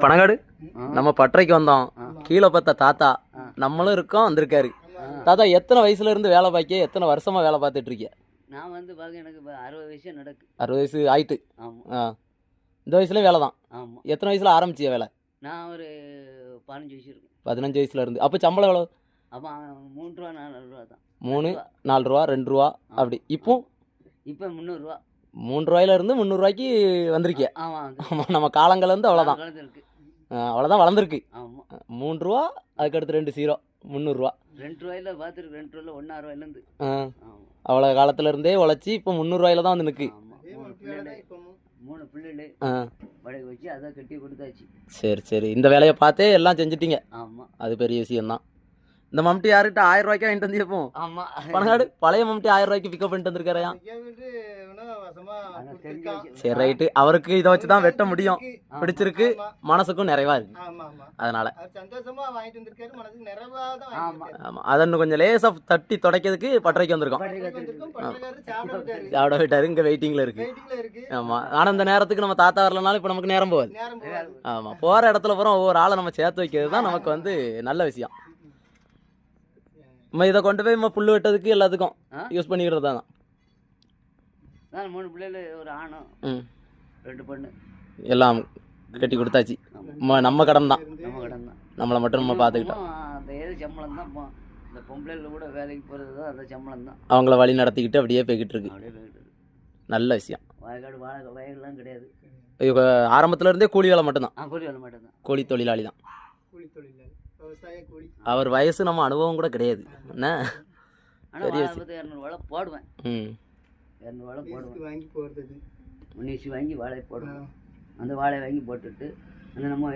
பனங்காடு நம்ம பட்டறைக்கு வந்தோம். கீழே பார்த்த தாத்தா நம்மளும் இருக்கோம் வந்திருக்காரு. தாத்தா எத்தனை வயசுல இருந்து வேலை பார்க்க, எத்தனை வருஷமா வேலை பார்த்துட்டு இருக்கீங்க? நான் வந்து பார்க்க எனக்கு இப்போ 60 வயசு நடக்கு. 60 வயசு ஆயிட்டு. ஆமாம். இந்த வயசுலேயும் வேலை தான். ஆமாம். எத்தனை வயசுல ஆரம்பிச்சிய வேலை? நான் ஒரு 15 வயசு இருக்கும். 15 வயசுல இருந்து. அப்போ சம்பளம் எவ்வளோ? அப்போ 3 ரூபா 4 ரூபா தான். 3 4 ரூபா 2 ரூபா அப்படி. இப்போ 300 ரூபா. 3 ரூபாயில இருந்து 300 ரூபாய்க்கு வந்திருக்கீங்க. ஆமாம். நம்ம காலங்கள் வந்து அவ்வளோதான். இருக்கு. அவ்வளோதான் வளர்ந்துருக்கு. ஆமாம். 3 ரூபா அதுக்கடுத்து 2 0 300 ரூபா. 2 ரூபாயில பார்த்துருக்கு. 2 ரூபாயில் 1 ரூபாயிலேருந்து. அவ்வளோ காலத்துல இருந்தே உழைச்சி இப்போ 300 ரூபாயில தான் வந்து நிற்கு. 3 பிள்ளைகள் வடகை வச்சு அதை கட்டி கொடுத்தாச்சு. சரி இந்த வேலையை பார்த்தே எல்லாம் செஞ்சுட்டீங்க. ஆமாம். அது பெரிய விஷயம்தான். இந்த மம்டி யார்கிட்ட 1000 ரூபாய்க்கா வாங்கிட்டு வந்து எப்போ? ஆமாம். பனங்காடு பழைய மம்டி 1000 ரூபாய்க்கு பிக்கப் பண்ணிட்டு வந்திருக்காரையா? சரி ரைட்டு. அவருக்கு இதை வச்சு தான் வெட்ட முடியும். பிடிச்சிருக்கு, மனசுக்கும் நிறைவா இருக்கு. அதனால ஆமா, அதை இன்னும் கொஞ்சம் லேசா தட்டி துடைக்கிறதுக்கு பட்டறைக்கு வந்திருக்கோம். சாப்பிட போயிட்டாரு, இங்க வெயிட்டிங்ல இருக்கு. ஆமா, ஆனா இந்த நேரத்துக்கு நம்ம தாத்தா வரலனாலும் இப்ப நமக்கு நேரம் போகுது. ஆமா, போற இடத்துல போறோம் ஒவ்வொரு ஆளை நம்ம சேர்த்து வைக்கிறது தான் நமக்கு வந்து நல்ல விஷயம். நம்ம இதை கொண்டு போய் நம்ம புல்லு வெட்டதுக்கு எல்லாத்துக்கும் யூஸ் பண்ணிக்கிறது தான். 3 பிள்ளைகள், ஒரு ஆணும் 2 பொண்ணு எல்லாம் கட்டி கொடுத்தாச்சு. நம்ம கடன் தான். நம்மளை மட்டும் நம்ம பார்த்துக்கிட்டோம். அந்த ஏது சம்பளம் தான். இந்த பொம்பளைகள் கூட வேலைக்கு போகிறது தான் அந்த சம்பளம் தான். அவங்கள வழி நடத்திக்கிட்டு அப்படியே போய்கிட்டு இருக்கு. நல்ல விஷயம். வயக்காடு வயல்லாம் கிடையாது. ஆரம்பத்துல இருந்தே கூலி வேலை மட்டும்தான். கூலி வேலை மட்டும்தான். கூலி தொழிலாளி தான். அவர் வயசு நம்ம அனுபவம் கூட கிடையாது. என்ன 200 ரூபா போடுவேன். 200 ரூபா போடுவேன். வாங்கி போடுறது. முன்னேசி வாங்கி வாழை போடுவேன். அந்த வாழை வாங்கி போட்டுட்டு அந்த நம்ம